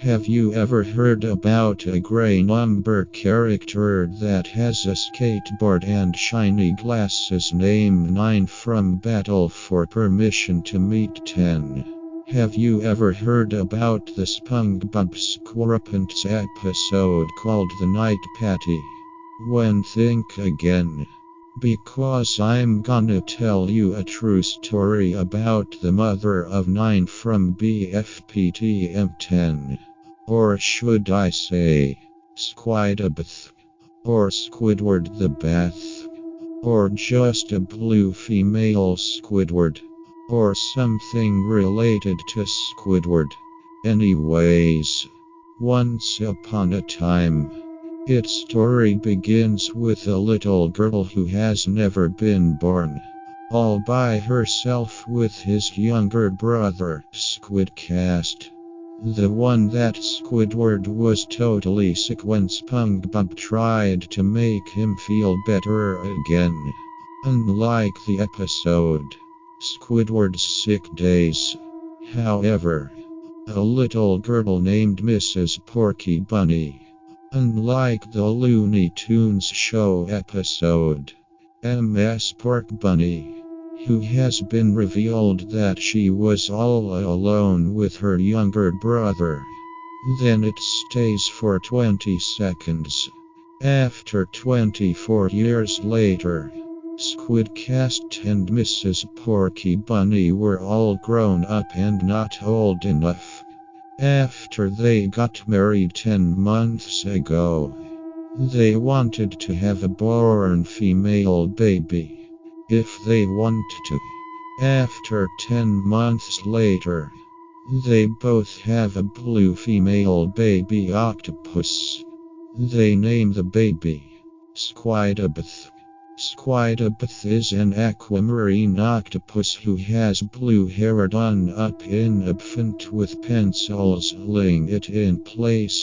Have you ever heard about a gray number character that has a skateboard and shiny glasses named 9 from Battle for Permission to Meet 10? Have you ever heard about the SpongeBob SquarePants episode called The Night Patty? When think again. Because I'm gonna tell you a true story about the mother of 9 from BFPTM10. Or should I say, squidabeth, or Squidward the Bath, or just a blue female Squidward, or something related to Squidward. Anyways, once upon a time, its story begins with a little girl who has never been born, all by herself with his younger brother, Squidcast. The one that Squidward was totally sick when SpongeBob tried to make him feel better again. Unlike the episode, Squidward's Sick Days. However, a little girl named Mrs. Porky Bunny. Unlike the Looney Tunes show episode, Ms. Pork Bunny, who has been revealed that she was all alone with her younger brother. Then it stays for 20 seconds. After 24 years later, Squidcast and Mrs. Porky Bunny were all grown up and not old enough. After they got married 10 months ago, they wanted to have a born female baby. If they want to. After 10 months later, they both have a blue female baby octopus. They name the baby Squidabeth. Squidabeth is an aquamarine octopus who has blue hair done up in a font with pencils holding it in place.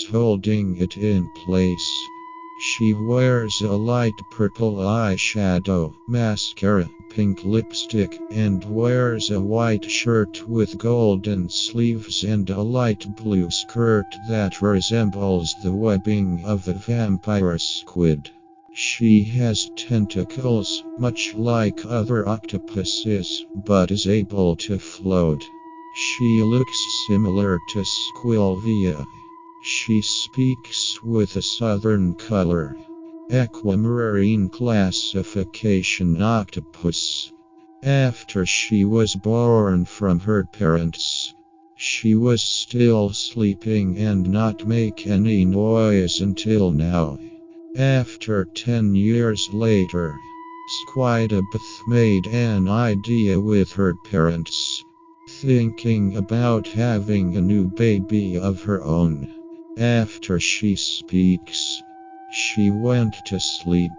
She wears a light purple eyeshadow, mascara, pink lipstick, and wears a white shirt with golden sleeves and a light blue skirt that resembles the webbing of a vampire squid. She has tentacles, much like other octopuses, but is able to float. She looks similar to Squilvia. She speaks with a southern color. Aquamarine classification octopus. After she was born from her parents, she was still sleeping and not make any noise until now. After 10 years later, Squidabeth made an idea with her parents, thinking about having a new baby of her own. After she speaks, she went to sleep,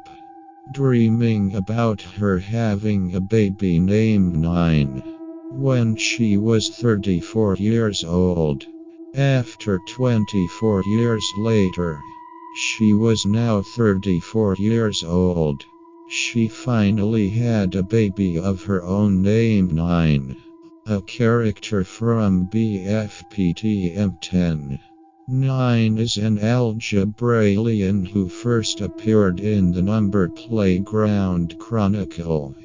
dreaming about her having a baby named 9. When she was 34 years old, after 24 years later, she was now 34 years old. She finally had a baby of her own named 9, a character from BFPTM10. 9 is an algebraian who first appeared in the Number Playground Chronicle.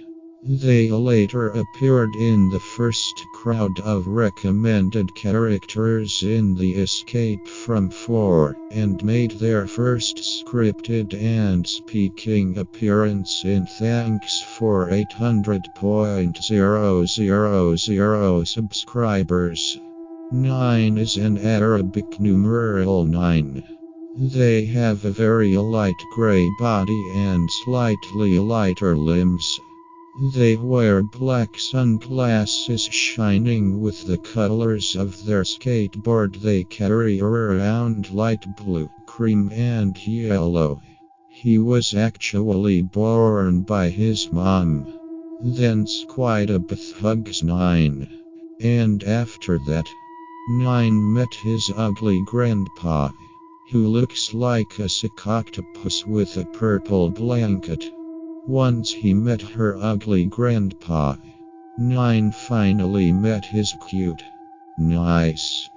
They later appeared in the first crowd of recommended characters in the Escape from 4 and made their first scripted and speaking appearance in Thanks for 800,000 subscribers. 9 is an Arabic numeral 9. They have a very light gray body and slightly lighter limbs. They wear black sunglasses shining with the colors of their skateboard. They carry around light blue, cream and yellow. He was actually born by his mom. Then Squidabeth hugs 9. And after that, 9 met his ugly grandpa, who looks like a sick octopus with a purple blanket. Once he met her ugly grandpa, 9 finally met his cute, nice,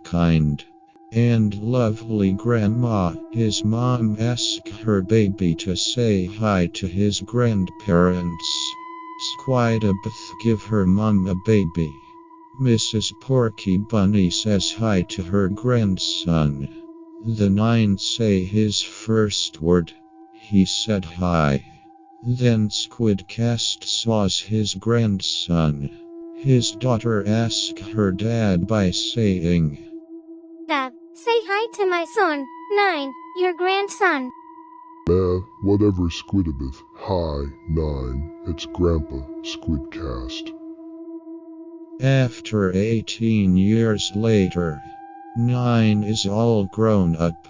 kind, And lovely grandma, his mom asked her baby to say hi to his grandparents. Squidabeth give her mom a baby. Mrs. Porky Bunny says hi to her grandson. The nine say his first word. He said hi. Then Squidcast saws his grandson. His daughter asked her dad by saying, Dad, say hi to my son, 9, your grandson. Whatever, Squidabeth. Hi, 9. It's Grandpa, Squidcast. After 18 years later, 9 is all grown up,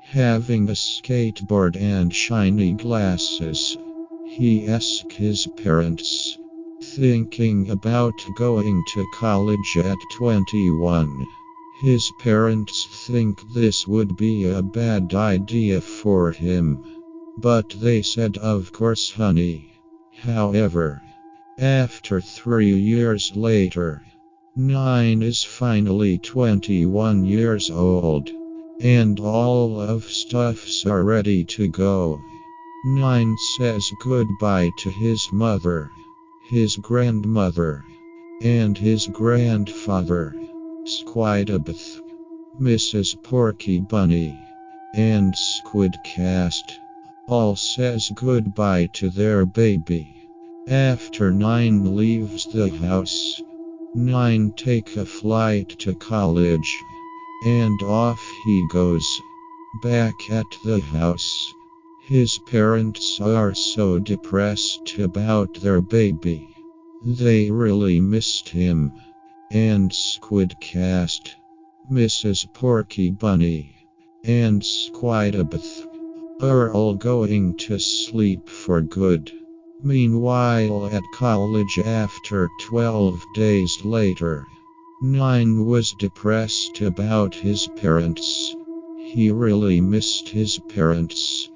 having a skateboard and shiny glasses. He asks his parents, thinking about going to college at 21. His parents think this would be a bad idea for him, but they said, "Of course, honey." However, after 3 years later, 9 is finally 21 years old, and all of stuffs are ready to go. 9 says goodbye to his mother, his grandmother, and his grandfather, Squidabeth, Mrs. Porky Bunny, and Squidcast. All says goodbye to their baby. After 9 leaves the house, 9 take a flight to college, and off he goes. Back at the house, his parents are so depressed about their baby. They really missed him. And Squidcast, Mrs. Porky Bunny, and Squidabeth are all going to sleep for good. Meanwhile, at college, after 12 days later, 9 was depressed about his parents. He really missed his parents.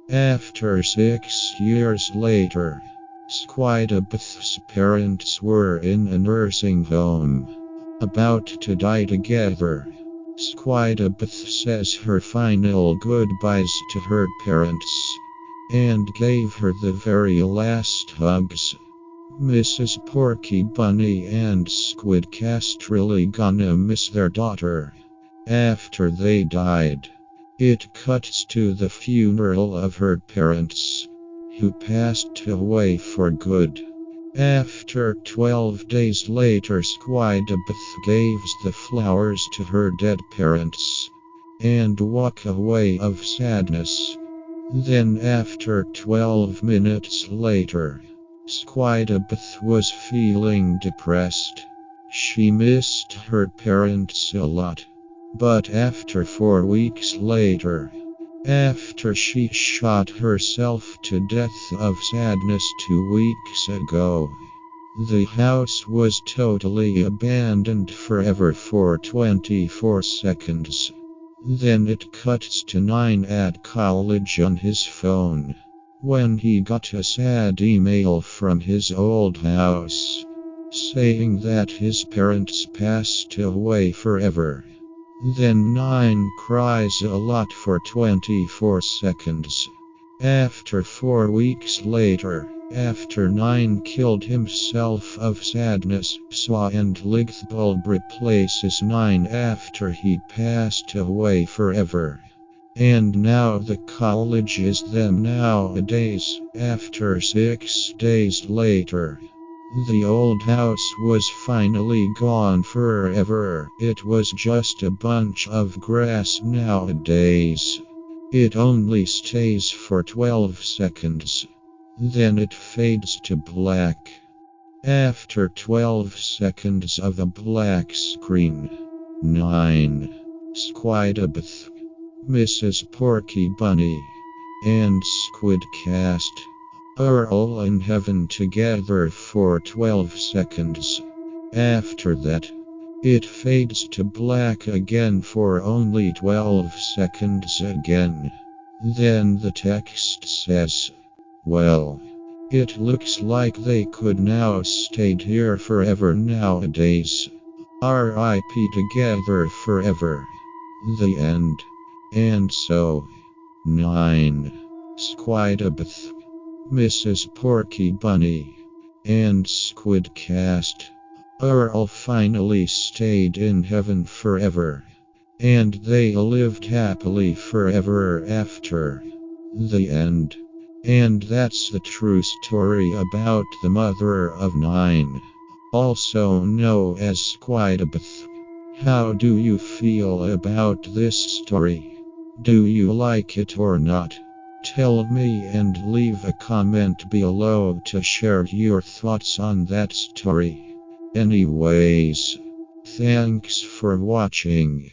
After 6 years later, Squidabeth's parents were in a nursing home, about to die together. Squidabeth says her final goodbyes to her parents, and gave her the very last hugs. Mrs. Porky Bunny and Squidcast really gonna miss their daughter. After they died, it cuts to the funeral of her parents, who passed away for good. After 12 days later, Squidabeth gives the flowers to her dead parents, and walk away of sadness. Then after 12 minutes later, Squidabeth was feeling depressed. She missed her parents a lot. But after 4 weeks later, after she shot herself to death of sadness 2 weeks ago, the house was totally abandoned forever for 24 seconds. Then it cuts to 9 at college on his phone, when he got a sad email from his old house, saying that his parents passed away forever. Then 9 cries a lot for 24 seconds. After 4 weeks later, after 9 killed himself of sadness, saw and light bulb replaces 9 after he passed away forever. And now the college is them nowadays, after 6 days later. The old house was finally gone forever. It was just a bunch of grass nowadays. It only stays for 12 seconds. Then it fades to black. After 12 seconds of a black screen, 9. Squidabeth, Mrs. Porky Bunny, and Squidcast are all in heaven together for 12 seconds. After that, it fades to black again for only 12 seconds again. Then the text says, "Well, it looks like they could now stay here forever nowadays. RIP together forever." The end. And so, 9. Squidabeth, Mrs. Porky Bunny, and Squidcast are all finally stayed in heaven forever, and they lived happily forever after. The end. And that's the true story about the mother of 9, also known as Squidabeth. How do you feel about this story? Do you like it or not? Tell me and leave a comment below to share your thoughts on that story. Anyways, thanks for watching.